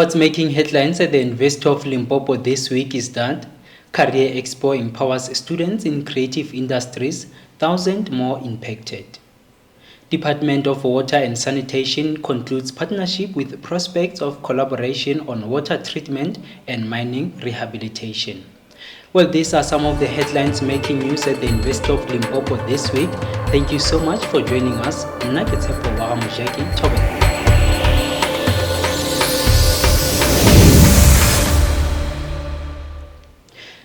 What's making headlines at the University of Limpopo this week is that Career Expo empowers students in creative industries, 1,000 more impacted. Department of Water and Sanitation concludes partnership with prospects of collaboration on water treatment and mining rehabilitation. Well, these are some of the headlines making news at the University of Limpopo this week. Thank you so much for joining us.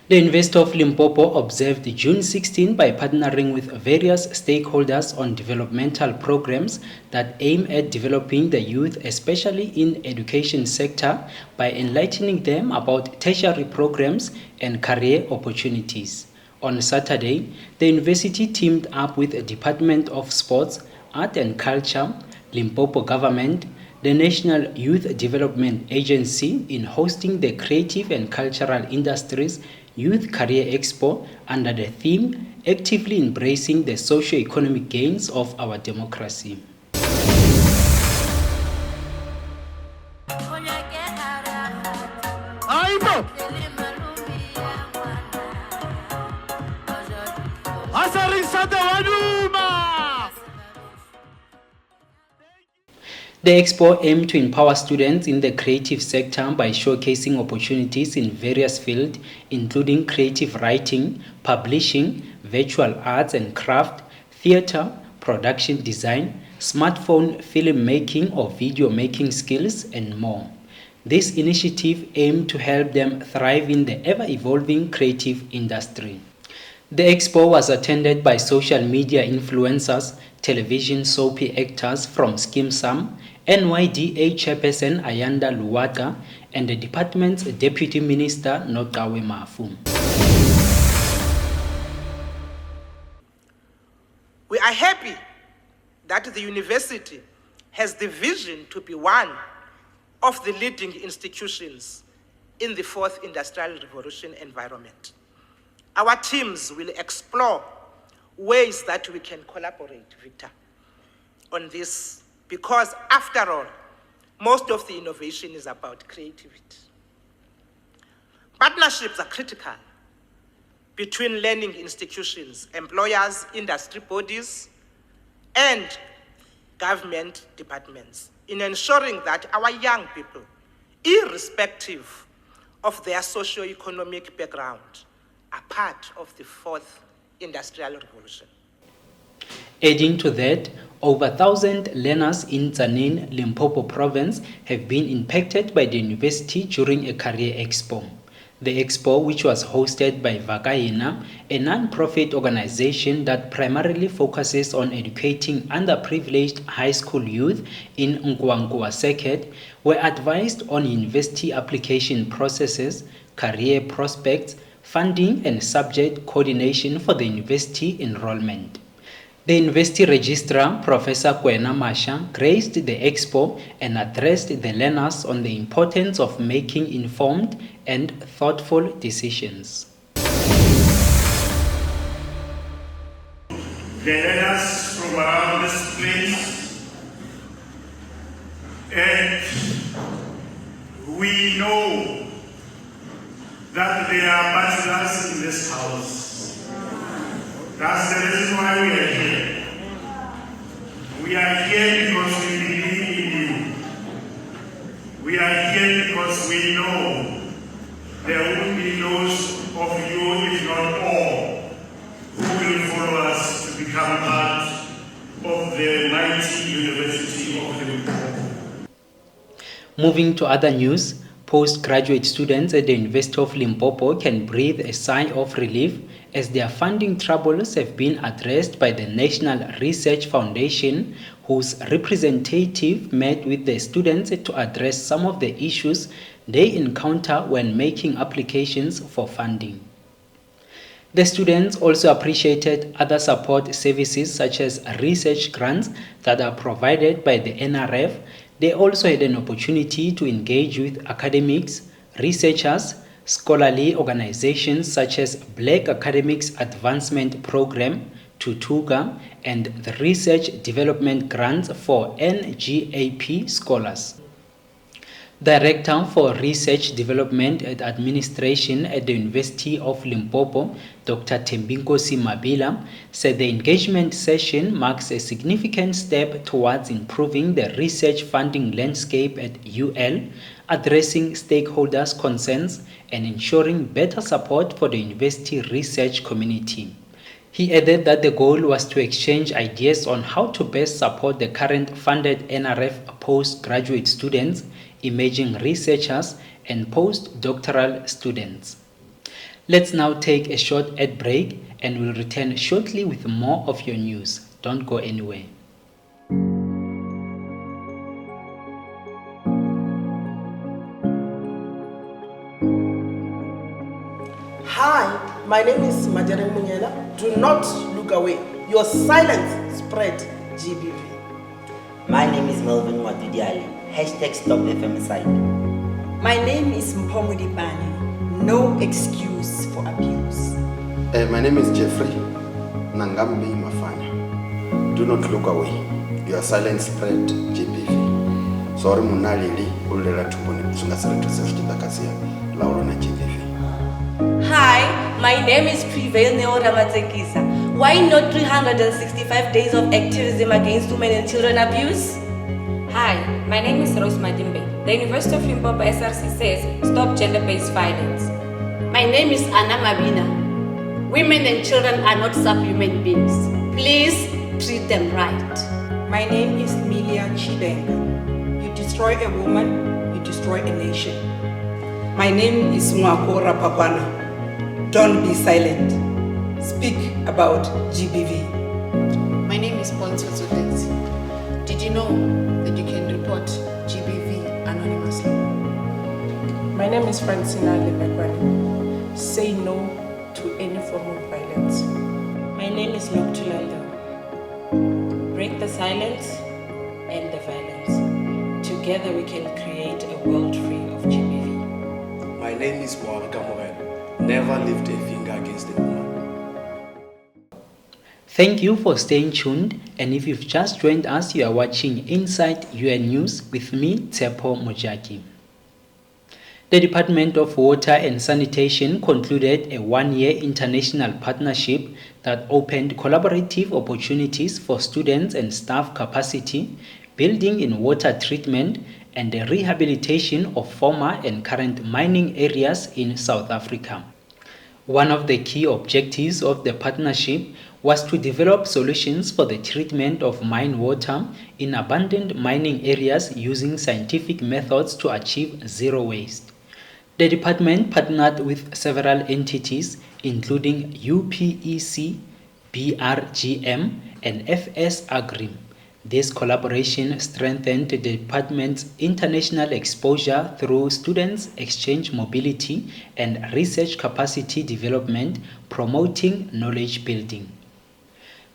The University of Limpopo observed June 16 by partnering with various stakeholders on developmental programs that aim at developing the youth, especially in education sector, by enlightening them about tertiary programs and career opportunities. On Saturday, the university teamed up with the Department of Sports, Art and Culture, Limpopo Government, the National Youth Development Agency in hosting the Creative and Cultural Industries Youth Career Expo under the theme Actively Embracing the Socio-Economic Gains of Our Democracy. The Expo aimed to empower students in the creative sector by showcasing opportunities in various fields, including creative writing, publishing, virtual arts and craft, theater, production design, smartphone filmmaking or video making skills, and more. This initiative aimed to help them thrive in the ever-evolving creative industry. The Expo was attended by social media influencers, television soapy actors from Skim Sam, NYDA Chairperson Ayanda Luwata, and the department's Deputy Minister Nokawe Mafu. We are happy that the university has the vision to be one of the leading institutions in the fourth industrial revolution environment. Our teams will explore ways that we can collaborate, Victor, on this, because after all, most of the innovation is about creativity. Partnerships are critical between learning institutions, employers, industry bodies, and government departments in ensuring that our young people, irrespective of their socio-economic background, are part of the fourth industrial revolution. Adding to that, over 1,000 learners in Tzaneen, Limpopo province have been impacted by the university during a career expo. The expo, which was hosted by Vakayena, a non-profit organization that primarily focuses on educating underprivileged high school youth in Nkwankwa Circuit, were advised on university application processes, career prospects, funding and subject coordination for the university enrollment. The university registrar, Professor Kwena Masha, graced the expo and addressed the learners on the importance of making informed and thoughtful decisions. The learners from around this place, and we know that there are bachelors in this house. That's the reason why we are here. We are here because we believe in you. We are here because we know there will be those of you, if not all, who will follow us to become part of the mighty University of Limpopo. Moving to other news, postgraduate students at the University of Limpopo can breathe a sigh of relief as their funding troubles have been addressed by the National Research Foundation, whose representative met with the students to address some of the issues they encounter when making applications for funding. The students also appreciated other support services such as research grants that are provided by the NRF. They also had an opportunity to engage with academics, researchers, scholarly organizations such as Black Academics Advancement Program, Tutuga, and the Research Development Grants for NGAP scholars. Director for Research Development and Administration at the University of Limpopo, Dr. Tembinkosi Mabila, said the engagement session marks a significant step towards improving the research funding landscape at UL, addressing stakeholders' concerns and ensuring better support for the university research community. He added that the goal was to exchange ideas on how to best support the current funded NRF postgraduate students, emerging researchers, and postdoctoral students. Let's now take a short ad break and we'll return shortly with more of your news. Don't go anywhere. Hi, my name is Majare Munyela. Do not look away. Your silence spread GBV. My name is Melvin Matudiali. Hashtag stop the femicide. My name is Mpomudi Bani. No excuse for abuse. My name is Jeffrey Nangambi Mafanya. Do not look away. Your silence spread GBV. Sorry munalili ulela tumboni kusungasela tusefti kasia lauro na GBV. Hi, my name is Prevail Neo Ramatsekisa. Why not 365 days of activism against women and children abuse? Hi, my name is Rose Madimbe. The University of Limpopo SRC says stop gender-based violence. My name is Anna Mabina. Women and children are not subhuman beings. Please treat them right. My name is Milia Chidenga. You destroy a woman, you destroy a nation. My name is Mwako Rapapana. Don't be silent. Speak about GBV. My name is Ponto Zodets. Did you know that you can report GBV anonymously? My name is Francina Lebekwani. Say no to any form of violence. My name is Noktulanda. Break the silence and the violence. Together we can create a world free of GBV. My name is Mohammed Morel. Never lift a finger against a woman. Thank you for staying tuned, and if you've just joined us, you are watching Inside UL News with me, Tsepo Mojaki. The Department of Water and Sanitation concluded a one-year international partnership that opened collaborative opportunities for students and staff capacity, building in water treatment, and the rehabilitation of former and current mining areas in South Africa. One of the key objectives of the partnership was to develop solutions for the treatment of mine water in abandoned mining areas using scientific methods to achieve zero waste. The department partnered with several entities, including UPEC, BRGM, and FS Agri. This collaboration strengthened the department's international exposure through students' exchange mobility and research capacity development, promoting knowledge building.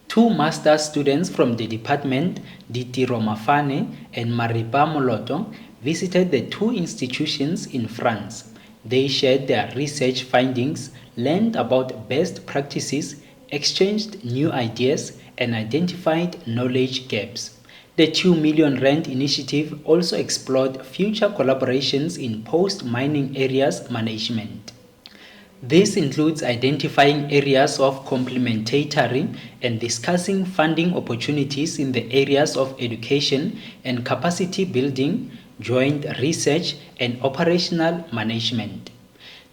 Two master students from the department, Diti Romafane and Mariba Moloto, visited the two institutions in France. They shared their research findings, learned about best practices, exchanged new ideas, and identified knowledge gaps. The 2 million rand initiative also explored future collaborations in post-mining areas management. This includes identifying areas of complementary and discussing funding opportunities in the areas of education and capacity building, joint research, and operational management.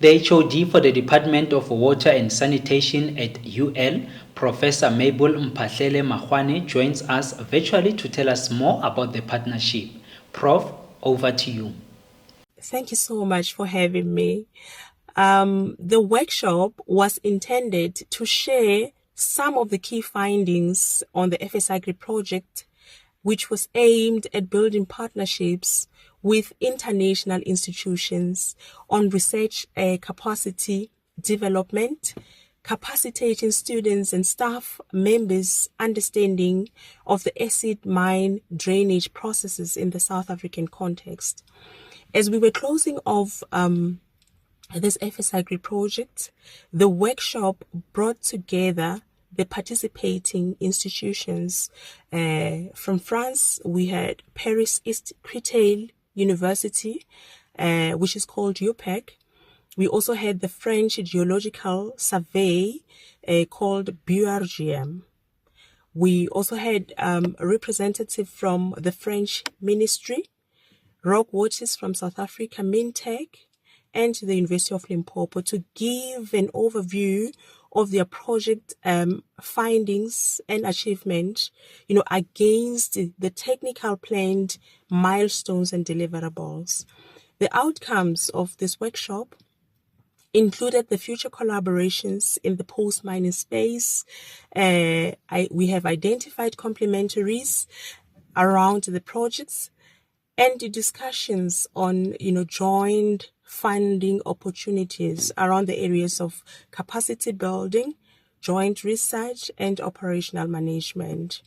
The HOD for the Department of Water and Sanitation at UL, Professor Mabel Mphahlele Mahwane, joins us virtually to tell us more about the partnership. Prof, over to you. Thank you so much for having me. The workshop was intended to share some of the key findings on the FS Agri project, which was aimed at building partnerships with international institutions on research capacity development, capacitating students and staff members' understanding of the acid mine drainage processes in the South African context. As we were closing off this FS Agri project, the workshop brought together the participating institutions. From France, we had Paris East Créteil University, which is called UPEC. We also had the French Geological Survey called BURGM. We also had a representative from the French Ministry, Rock Waters from South Africa, Mintech, and the University of Limpopo to give an overview of their project findings and achievement, against the technical planned milestones and deliverables. The outcomes of this workshop included the future collaborations in the post-mining space. We have identified complementaries around the projects and the discussions on, joint funding opportunities around the areas of capacity building, joint research, and operational management.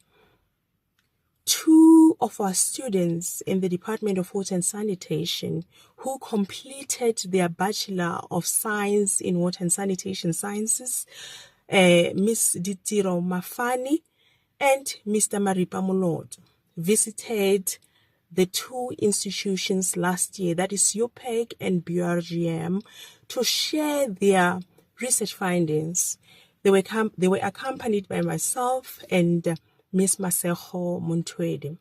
2 of our students in the Department of Water and Sanitation who completed their Bachelor of Science in Water and Sanitation Sciences, Ms. Ditiro Mafani and Mr. Maripa Mulot, visited the 2 institutions last year, that is UPEC and BURGM, to share their research findings. They were accompanied by myself and Ms. Masejo Muntwede.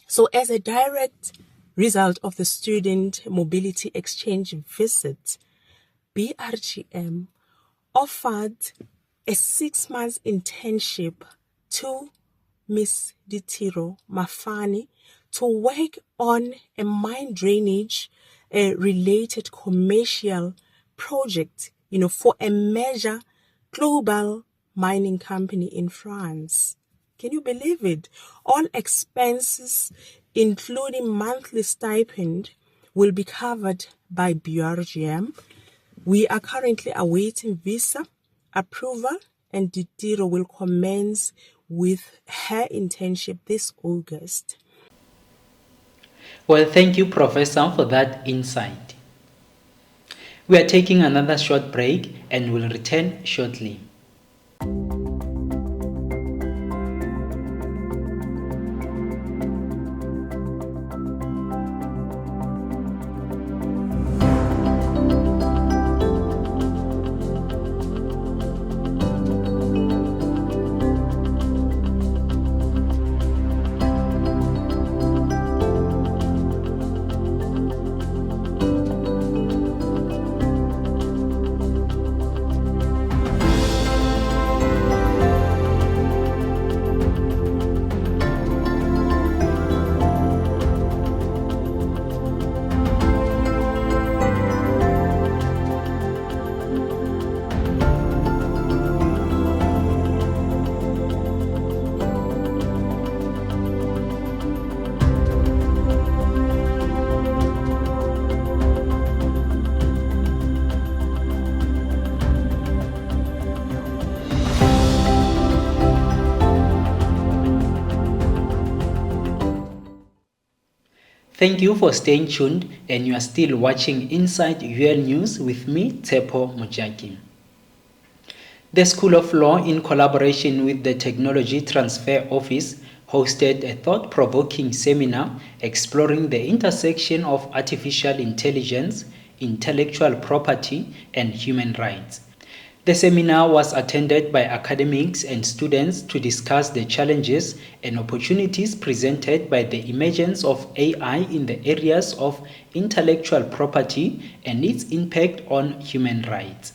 So as a direct result of the student mobility exchange visit, BRGM offered a 6-month internship to Ms. Ditiro Mafani to work on a mine drainage related commercial project, for a major global mining company in France. Can you believe it? All expenses, including monthly stipend, will be covered by BRGM. We are currently awaiting visa approval, and Ditiro will commence with her internship this August. Well, thank you, Professor, for that insight. We are taking another short break and will return shortly. Thank you for staying tuned, and you are still watching Inside UL News with me, Tepo Mujaki. The School of Law, in collaboration with the Technology Transfer Office, hosted a thought-provoking seminar exploring the intersection of artificial intelligence, intellectual property, and human rights. The seminar was attended by academics and students to discuss the challenges and opportunities presented by the emergence of AI in the areas of intellectual property and its impact on human rights.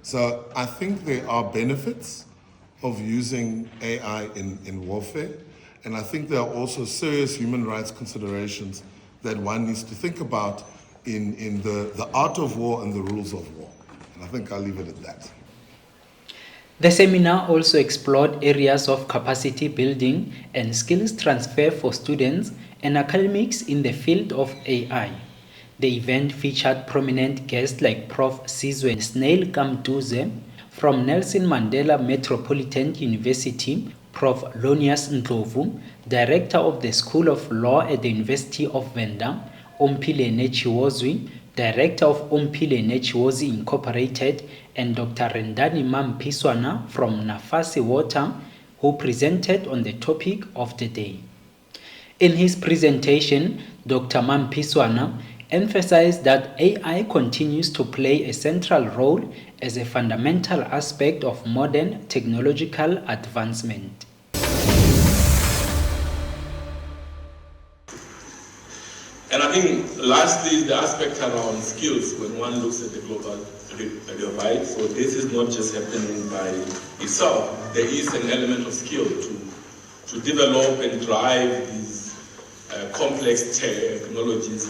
So I think there are benefits of using AI in warfare, and I think there are also serious human rights considerations that one needs to think about in the art of war and the rules of war. And I think I'll leave it at that. The seminar also explored areas of capacity building and skills transfer for students and academics in the field of AI. The event featured prominent guests like Prof. Sizwe Snail Kamduze from Nelson Mandela Metropolitan University, Prof. Lonius Ndlovu, Director of the School of Law at the University of Venda, Ompile Nechiwozwi, Director of Ompile Nechiwozi Incorporated, and Dr. Rendani Mampiswana from Nafasi Water, who presented on the topic of the day. In his presentation, Dr. Mampiswana emphasized that AI continues to play a central role as a fundamental aspect of modern technological advancement. And I think lastly is the aspect around skills when one looks at the global divide. So this is not just happening by itself. There is an element of skill to develop and drive these complex technologies.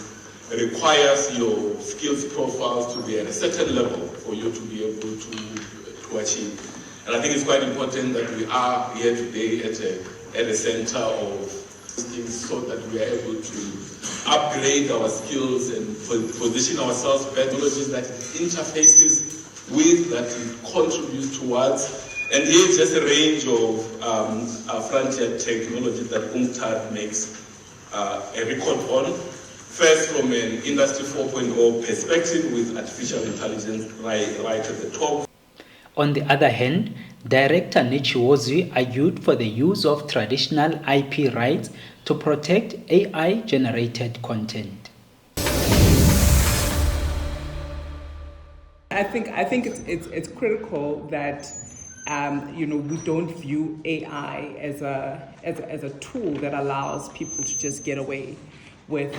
It requires your skills profiles to be at a certain level for you to be able to achieve. And I think it's quite important that we are here today at a center of things so that we are able to upgrade our skills and position ourselves for technologies that interfaces with, that contributes towards. And here's just a range of frontier technologies that UNCTAD makes a record on. First, from an Industry 4.0 perspective with artificial intelligence right at the top. On the other hand, Director Nichiwozu argued for the use of traditional IP rights to protect AI-generated content. I think it's critical that we don't view AI as a tool that allows people to just get away with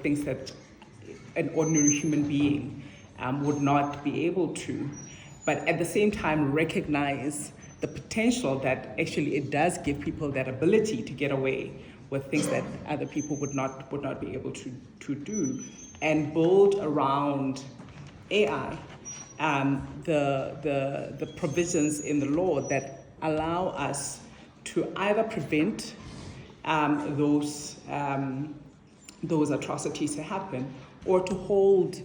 things that an ordinary human being would not be able to, but at the same time recognize the potential that actually it does give people that ability to get away with things that other people would not be able to do, and build around AI the provisions in the law that allow us to either prevent those atrocities to happen, or to hold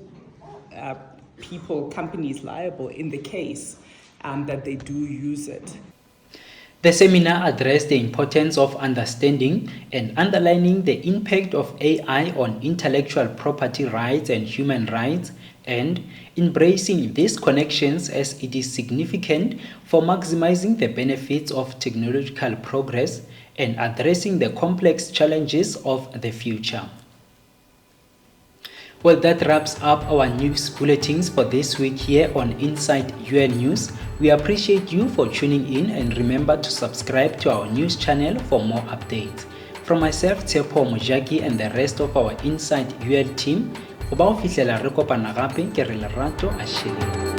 companies liable in the case that they do use it. The seminar addressed the importance of understanding and underlining the impact of AI on intellectual property rights and human rights, and embracing these connections as it is significant for maximizing the benefits of technological progress and addressing the complex challenges of the future. Well, that wraps up our news bulletins for this week here on Inside UL News. We appreciate you for tuning in, and remember to subscribe to our news channel for more updates. From myself, Tshepo Mojaki, and the rest of our Inside UL team, go ba o fihlela re kopana gape ke re lerato a shele.